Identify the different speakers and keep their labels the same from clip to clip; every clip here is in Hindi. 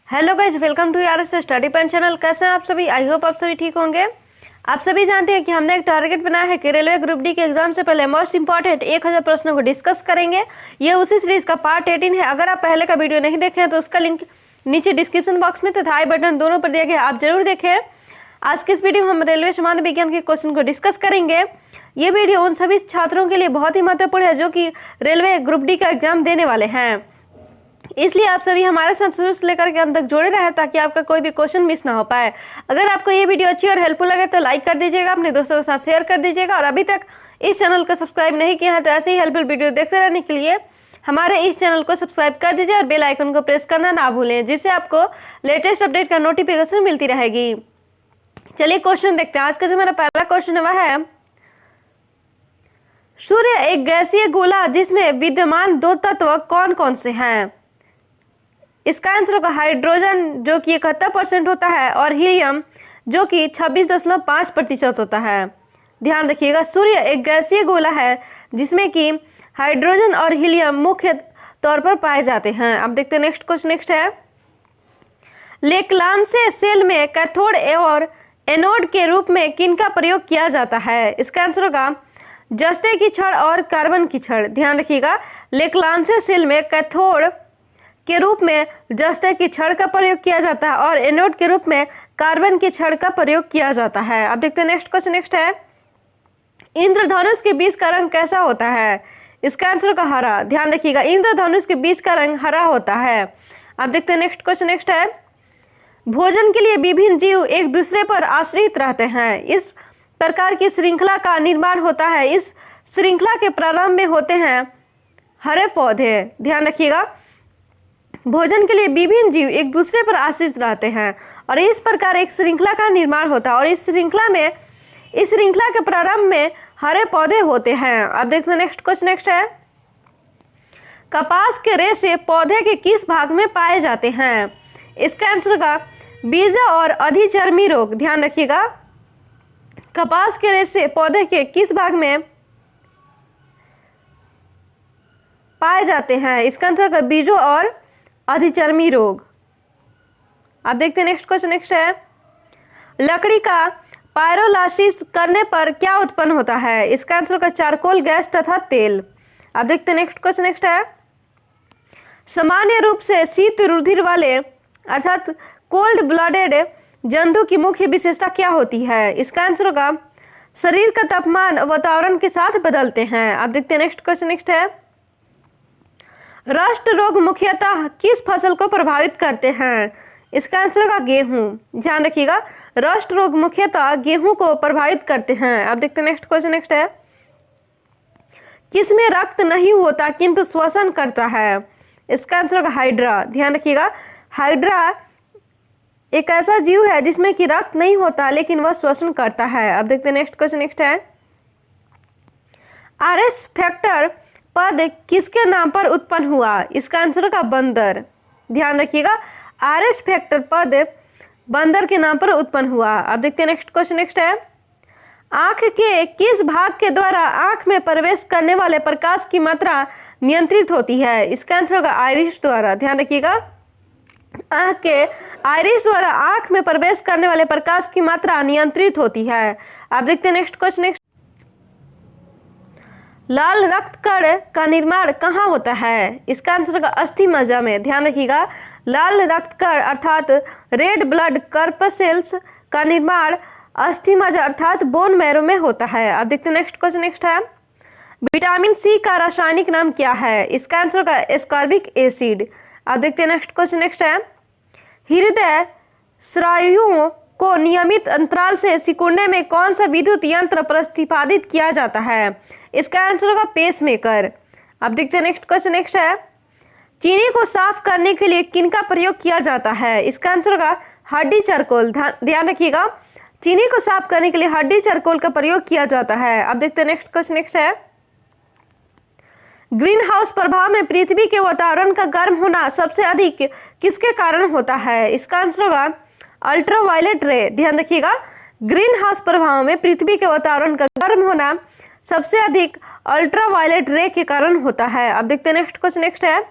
Speaker 1: Hello guys, welcome to RS study point channel. कैसे हैं आप सभी? आई होप आप सभी ठीक होंगे। आप सभी जानते हैं कि हमने एक टारगेट बनाया है कि रेलवे ग्रुप डी के एग्जाम से पहले मोस्ट इंपॉर्टेंट 1000 प्रश्नों को डिस्कस करेंगे। ये उसी सीरीज का पार्ट 18 है। अगर आप पहले का वीडियो नहीं देखे हैं तो उसका लिंक नीचे डिस्क्रिप्शन बॉक्स में तथा आई बटन दोनों पर दिया गया, आप जरूर देखें। आज के इस वीडियो में हम रेलवे सामान्य विज्ञान के क्वेश्चन को डिस्कस करेंगे। ये वीडियो उन सभी छात्रों के लिए बहुत ही महत्वपूर्ण है जो कि रेलवे ग्रुप डी का एग्जाम देने वाले हैं, इसलिए आप सभी हमारे साथ शुरू से लेकर के अंत तक जुड़े रहें ताकि आपका कोई भी क्वेश्चन मिस ना हो पाए। अगर आपको ये वीडियो अच्छी और हेल्पफुल लगे तो लाइक कर दीजिएगा, अपने दोस्तों के साथ शेयर कर दीजिएगा और अभी तक इस चैनल को सब्सक्राइब नहीं किया है तो ऐसे ही हेल्पफुल वीडियो देखते रहने के लिए हमारे इस चैनल को सब्सक्राइब कर दीजिए और बेल आइकन को प्रेस करना ना भूलें, जिससे आपको लेटेस्ट अपडेट का नोटिफिकेशन मिलती रहेगी। चलिए क्वेश्चन देखते हैं। आज का जो मेरा पहला क्वेश्चन है वह है, सूर्य एक गैसीय गोला जिसमें विद्यमान दो तत्व कौन कौन से हैं? इसका आंसर होगा हाइड्रोजन जो कि 71% होता है और हीलियम जो कि 26.5% होता है। ध्यान रखिएगा, सूर्य एक गैसीय गोला है जिसमें कि हाइड्रोजन और हीलियम मुख्य तौर पर पाए जाते हैं। अब देखते हैं नेक्स्ट क्वेश्चन। नेक्स्ट है, लेक्लांसे सेल में कैथोड और एनोड के रूप में किनका प्रयोग किया जाता है? इसका आंसर होगा जस्ते की छड़ और कार्बन की छड़। ध्यान रखिएगा, लेक्लांसे सेल में कैथोड के रूप में जस्ते की छड़ का प्रयोग किया जाता है और एनोड के रूप में कार्बन की छड़ का प्रयोग किया जाता है। अब देखते हैं नेक्स्ट क्वेश्चन। नेक्स्ट है, इंद्रधनुष के बीच का रंग कैसा होता है? इसका आंसर होगा हरा। ध्यान रखिएगा, इंद्रधनुष के बीच का रंग हरा होता है। अब देखते हैं नेक्स्ट क्वेश्चन। नेक्स्ट है, भोजन के लिए विभिन्न जीव एक दूसरे पर आश्रित रहते हैं, इस प्रकार की श्रृंखला का निर्माण होता है। इस श्रृंखला के प्रारंभ में होते हैं हरे पौधे। ध्यान रखिएगा, भोजन के लिए विभिन्न जीव एक दूसरे पर आश्रित रहते हैं और इस प्रकार एक श्रृंखला का निर्माण होता है और इस श्रृंखला के प्रारंभ में हरे पौधे होते हैं। अब देखते हैं नेक्स्ट क्वेश्चन। नेक्स्ट है, कपास के रेशे पौधे के किस भाग में पाए जाते हैं? इसका आंसर होगा बीज और अधिचर्मी रोग। ध्यान रखिएगा, कपास के रेशे पौधे के किस भाग में पाए जाते हैं? इसका आंसर होगा बीजों और अधिचर्मी रोग। अब देखते हैं नेक्स्ट क्वेश्चन। नेक्स्ट है, लकड़ी का पायरोलाइसिस करने पर क्या उत्पन्न होता है? इसका आंसर होगा चारकोल गैस तथा तेल। अब देखते हैं नेक्स्ट क्वेश्चन। नेक्स्ट है, सामान्य रूप से शीत रुधिर वाले अर्थात कोल्ड ब्लडेड जंतु की मुख्य विशेषता क्या होती है? इसका आंसर होगा शरीर का तापमान वातावरण के साथ बदलते हैं। अब देखते हैं नेक्स्ट क्वेश्चन। नेक्स्ट है, रस्ट रोग मुख्यतः किस फसल को प्रभावित करते हैं? इसका आंसर होगा गेहूं। ध्यान रखिएगा, रस्ट रोग मुख्यतः गेहूं को प्रभावित करते हैं। अब देखते हैं नेक्स्ट क्वेश्चन। नेक्स्ट है, किसमें रक्त नहीं होता किंतु श्वसन करता है? इसका आंसर होगा हाइड्रा। ध्यान रखिएगा, हाइड्रा एक ऐसा जीव है जिसमें कि रक्त नहीं होता लेकिन वह श्वसन करता है। अब देखते हैं नेक्स्ट क्वेश्चन। नेक्स्ट है, आरएस फैक्टर पद किसके नाम पर उत्पन्न हुआ? इसका आंसर होगा बंदर। ध्यान रखिएगा, आरएस फैक्टर पद बंदर के नाम पर उत्पन्न हुआ। अब देखते हैं नेक्स्ट क्वेश्चन। नेक्स्ट है, आंख के किस भाग के द्वारा आंख में प्रवेश करने वाले प्रकाश की मात्रा नियंत्रित होती है? इसका आंसर होगा आइरिस द्वारा। ध्यान रखिएगा, आंख के आइरिस द्वारा आंख में प्रवेश करने वाले प्रकाश की मात्रा नियंत्रित होती है। अब देखते हैं नेक्स्ट क्वेश्चन। नेक्स्ट, लाल रक्त कण का निर्माण कहाँ होता है? इसका आंसर होगा अस्थि मज्जा में। ध्यान रखिएगा, लाल रक्त कण अर्थात रेड ब्लड कर्पसेल्स का निर्माण अस्थि मज्जा अर्थात बोन मैरो में होता है। अब देखते हैं नेक्स्ट क्वेश्चन। नेक्स्ट है, विटामिन सी का रासायनिक नाम क्या है? इसका आंसर होगा एस्कॉर्बिक एसिड। अब देखते हैं नेक्स्ट क्वेश्चन। नेक्स्ट है, हृदय स्नायुओं को नियमित अंतराल से सिकुड़ने में कौन सा विद्युत यंत्र प्रतिपादित किया जाता है? इसका आंसर होगा पेसमेकर। अब देखते हैं नेक्स्ट क्वेश्चन। नेक्स्ट है, चीनी को साफ करने के लिए किनका प्रयोग किया जाता है? इसका आंसर होगा हड्डी चारकोल। ध्यान रखिएगा, चीनी को साफ करने के लिए हड्डी चारकोल का प्रयोग किया जाता है। अब देखते हैं नेक्स्ट क्वेश्चन। नेक्स्ट है, ग्रीन हाउस प्रभाव में पृथ्वी के वातावरण का गर्म होना सबसे अधिक किसके कारण होता है? इसका आंसर होगा अल्ट्रावायलेट रे। ध्यान रखिएगा, ग्रीन हाउस प्रभाव में पृथ्वी के वातावरण का गर्म होना सबसे अधिक अल्ट्रावायलेट रे के कारण होता है। अब देखते हैं नेक्स्ट क्वेश्चन। नेक्स्ट है,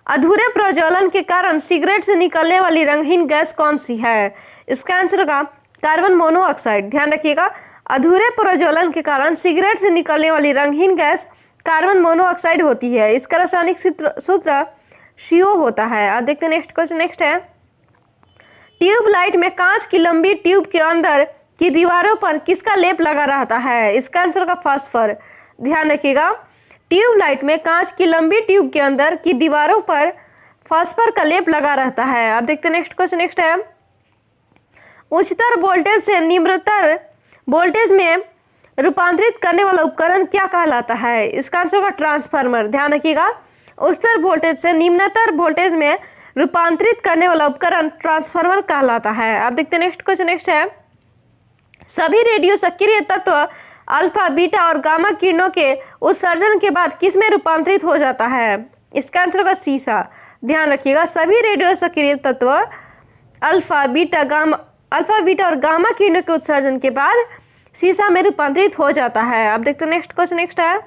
Speaker 1: अधूरे प्रज्वलन के कारण सिगरेट से निकलने वाली रंगहीन गैस कौन सी है? इसका आंसर होगा कार्बन मोनोऑक्साइड। ध्यान रखिएगा, अधूरे प्रज्वलन के कारण सिगरेट से निकलने वाली रंगहीन गैस कार्बन मोनोऑक्साइड होती है। इसका रासायनिक सूत्र CO होता है। अब देखते हैं नेक्स्ट क्वेश्चन। नेक्स्ट है, ट्यूबलाइट में कांच की लंबी ट्यूब के अंदर की दीवारों पर किसका लेप लगा रहता है? इसका आंसर होगा फास्फर। ध्यान रखिएगा, ट्यूबलाइट में कांच की लंबी ट्यूब के अंदर की दीवारों पर फास्फर का लेप लगा रहता है। अब देखते हैं नेक्स्ट क्वेश्चन। नेक्स्ट है, उच्चतर वोल्टेज से निम्नतर वोल्टेज में रूपांतरित करने वाला उपकरण क्या कहलाता है? इसका आंसर होगा ट्रांसफार्मर। ध्यान रखिएगा, उच्चतर वोल्टेज से निम्नतर वोल्टेज में रूपांतरित करने वाला उपकरण ट्रांसफार्मर कहलाता है। अब देखते हैं नेक्स्ट क्वेश्चन। नेक्स्ट है, सभी रेडियो सक्रिय तत्व अल्फा, बीटा और गामा किरणों के उत्सर्जन के बाद किस में रूपांतरित हो जाता है? इसका आंसर होगा सीसा। ध्यान रखिएगा, सभी रेडियो सक्रिय तत्व अल्फा, बीटा और गामा किरणों के उत्सर्जन के बाद सीसा में रूपांतरित हो जाता है। अब देखते हैं नेक्स्ट क्वेश्चन। नेक्स्ट है,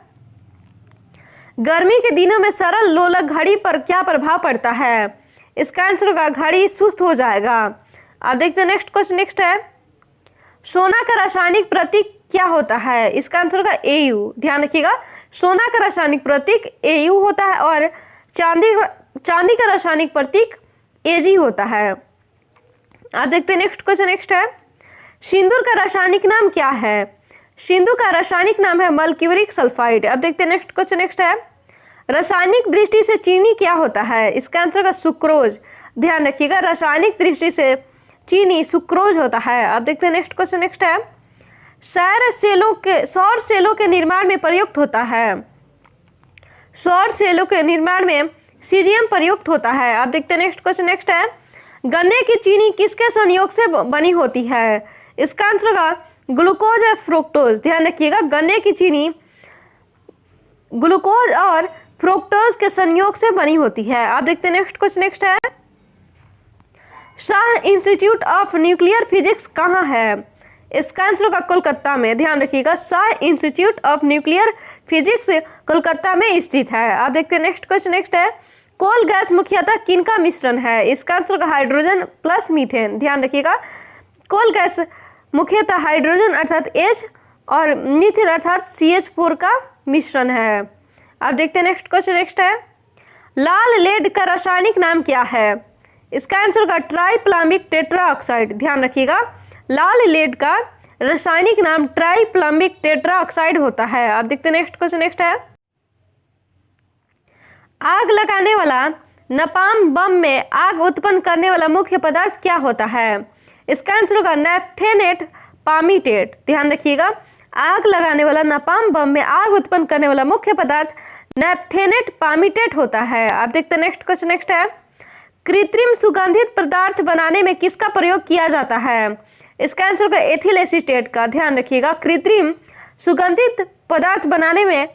Speaker 1: गर्मी के दिनों में सरल लोलक घड़ी पर क्या प्रभाव पड़ता है? इसका आंसर होगा घड़ी सुस्त हो जाएगा। अब देखते हैं नेक्स्ट क्वेश्चन। नेक्स्ट है, सोना का रासायनिक प्रतीक क्या होता है? इसका आंसर होगा Au। ध्यान रखिएगा, सोना का रासायनिक प्रतीक Au होता है और चांदी का रासायनिक प्रतीक Ag होता है। अब देखते हैं नेक्स्ट क्वेश्चन। नेक्स्ट है, सिंदूर का रासायनिक नाम क्या है? सिंदूर का रासायनिक नाम है मर्क्यूरिक सल्फाइड। अब देखते हैं नेक्स्ट क्वेश्चन। नेक्स्ट है, रासायनिक दृष्टि से चीनी क्या होता है? इसका आंसर होगा सुक्रोज। ध्यान रखिएगा, रासायनिक दृष्टि से चीनी सुक्रोज होता है। अब देखते हैं नेक्स्ट क्वेश्चन। नेक्स्ट है, सौर सेलों के निर्माण में प्रयुक्त होता है। सौर सेलों के निर्माण में सीजियम प्रयुक्त होता है। अब देखते हैं नेक्स्ट क्वेश्चन। नेक्स्ट है, गन्ने की चीनी किसके संयोग से बनी होती है? इसका आंसर होगा ग्लूकोज और फ्रुक्टोज। ध्यान रखिएगा, गन्ने की चीनी ग्लूकोज और फ्रुक्टोज के संयोग से बनी होती है। अब देखते हैं नेक्स्ट क्वेश्चन। नेक्स्ट है, Shah institute of nuclear physics कहाँ है? इसका आंसर होगा कोलकाता में। ध्यान रखिएगा, Shah institute of nuclear physics Kolkata में स्थित है। अब देखते हैं नेक्स्ट क्वेश्चन। नेक्स्ट है, कोल गैस मुख्यतः किनका मिश्रण है? इसका आंसर होगा हाइड्रोजन प्लस मीथेन। ध्यान रखिएगा, कोल गैस मुख्यतः हाइड्रोजन अर्थात H और मीथेन अर्थात CH4 का मिश्रण है। अब देखते हैं नेक्स्ट क्वेश्चन। नेक्स्ट है, लाल लेड का रासायनिक नाम क्या है? इसका आंसर होगा ट्राइप्लामिक टेट्राऑक्साइड। ध्यान रखिएगा, लाल लेड का रासायनिक नाम ट्राइप्लामिक टेट्राऑक्साइड होता है। अब देखते हैं नेक्स्ट क्वेश्चन। नेक्स्ट है, आग लगाने वाला नपाम बम में आग उत्पन्न करने वाला मुख्य पदार्थ क्या होता है? इसका आंसर होगा नैप्थेनेट पामीटेट। ध्यान रखिएगा, आग लगाने वाला नपाम बम में आग उत्पन्न करने वाला मुख्य पदार्थ नैप्थेनेट पामीटेट होता है। अब देखते हैं नेक्स्ट क्वेश्चन। नेक्स्ट है, कृत्रिम सुगंधित पदार्थ बनाने में किसका प्रयोग किया जाता है? इसका आंसर होगा एथिल एसीटेट का। ध्यान रखिएगा, कृत्रिम सुगंधित पदार्थ बनाने में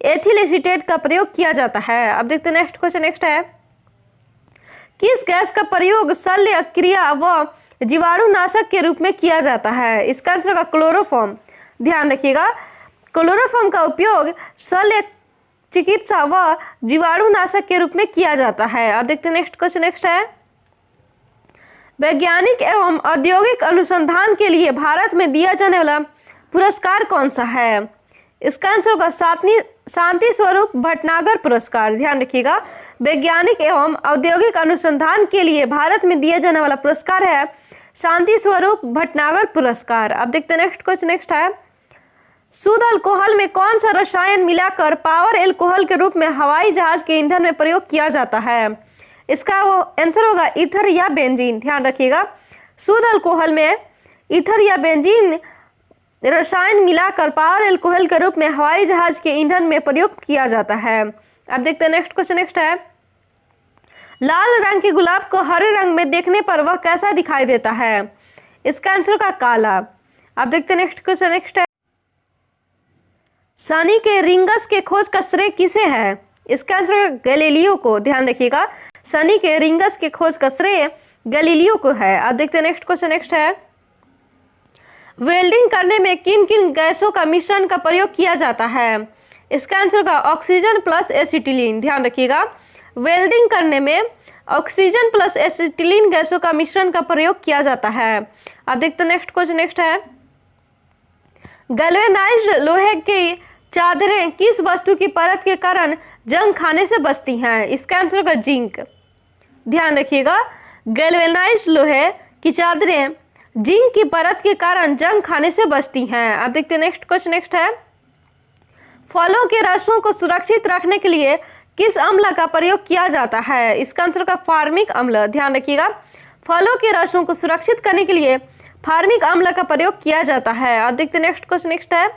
Speaker 1: एथिल एसीटेट का प्रयोग किया जाता है। अब देखते हैं नेक्स्ट क्वेश्चन। नेक्स्ट है, किस गैस का प्रयोग शल्य क्रिया व जीवाणुनाशक के रूप में किया जाता है? इसका आंसर होगा क्लोरोफॉर्म। ध्यान रखिएगा, क्लोरोफॉर्म का उपयोग शल्य चिकित्सा व जीवाणुनाशक के रूप में किया जाता है। अब देखते हैं नेक्स्ट क्वेश्चन। नेक्स्ट है, वैज्ञानिक एवं औद्योगिक अनुसंधान के लिए भारत में दिया जाने वाला पुरस्कार कौन सा है? इसका आंसर होगा शांति स्वरूप भटनागर पुरस्कार। ध्यान रखिएगा, वैज्ञानिक एवं औद्योगिक अनुसंधान के लिए भारत में दिया जाने वाला पुरस्कार है शांति स्वरूप भटनागर पुरस्कार। अब देखते हैं नेक्स्ट क्वेश्चन। नेक्स्ट है, शुद्ध अल्कोहल में कौन सा रसायन मिलाकर पावर एल्कोहल के रूप में हवाई जहाज के ईंधन में प्रयोग किया जाता है? इसका आंसर होगा ईथर या बेंजीन। ध्यान रखिएगा, शुद्ध अल्कोहल में ईथर या बेंजीन रसायन मिलाकर पावर एल्कोहल के रूप में हवाई जहाज के ईंधन में प्रयुक्त किया जाता है। अब देखते हैं नेक्स्ट क्वेश्चन। नेक्स्ट है, लाल रंग के गुलाब को हरे रंग में देखने पर वह कैसा दिखाई देता है? इसका आंसर होगा काला। अब देखते हैं नेक्स्ट क्वेश्चन। नेक्स्ट है, शनि के रिंगस के खोज का श्रेय किसे है? इसका आंसर होगा गैलीलियो को। ध्यान रखिएगा, शनि के रिंगस के खोज का श्रेय गैलीलियो को है। अब देखते हैं नेक्स्ट क्वेश्चन। नेक्स्ट है, वेल्डिंग करने में किन किन गैसों का मिश्रण का प्रयोग किया जाता है? इसका आंसर होगा ऑक्सीजन प्लस एसिटिलीन। ध्यान रखिएगा, वेल्डिंग करने में ऑक्सीजन प्लस एसिटिलीन गैसों का मिश्रण का प्रयोग किया जाता है। अब देखते नेक्स्ट क्वेश्चन। नेक्स्ट है, गैल्वेनाइज्ड लोहे की चादरें किस वस्तु की परत के कारण जंग खाने से बचती हैं? इसका आंसर होगा जिंक। ध्यान रखिएगा, गैल्वेनाइज्ड लोहे की चादरें जिंक की परत के कारण जंग खाने से बचती हैं। अब देखते हैं नेक्स्ट क्वेश्चन। नेक्स्ट है, फलों के रसों को सुरक्षित रखने के लिए किस अम्ल का प्रयोग किया जाता है? इसका आंसर होगा फार्मिक अम्ल। ध्यान रखिएगा, फलों के रसों को सुरक्षित करने के लिए फार्मिक अम्ल का प्रयोग किया जाता है। अब देखते हैं नेक्स्ट क्वेश्चन। नेक्स्ट है,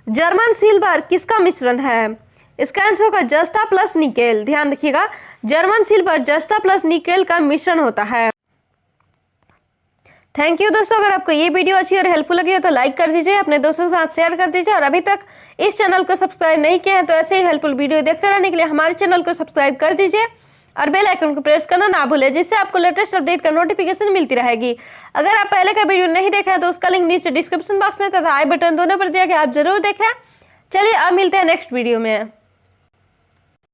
Speaker 1: जर्मन सिल्वर किसका मिश्रण है? इसका आंसर होगा जस्ता प्लस निकेल। ध्यान रखिएगा, जर्मन सिल्वर जस्ता प्लस निकेल का मिश्रण होता है। थैंक यू दोस्तों, अगर आपको ये वीडियो अच्छी और हेल्पफुल लगी हो तो लाइक कर दीजिए, अपने दोस्तों के साथ शेयर कर दीजिए, और अभी तक इस चैनल को सब्सक्राइब नहीं किया है तो ऐसे ही हेल्पफुल वीडियो देखते रहने के लिए हमारे चैनल को सब्सक्राइब कर दीजिए और बेल आइकन को प्रेस करना ना भूलें, जिससे आपको लेटेस्ट अपडेट का नोटिफिकेशन मिलती रहेगी। अगर आप पहले का वीडियो नहीं देखा है तो उसका लिंक नीचे डिस्क्रिप्शन बॉक्स में तथा आई बटन दोनों पर दिया गया, आप जरूर देखें। चलिए अब मिलते हैं नेक्स्ट वीडियो में।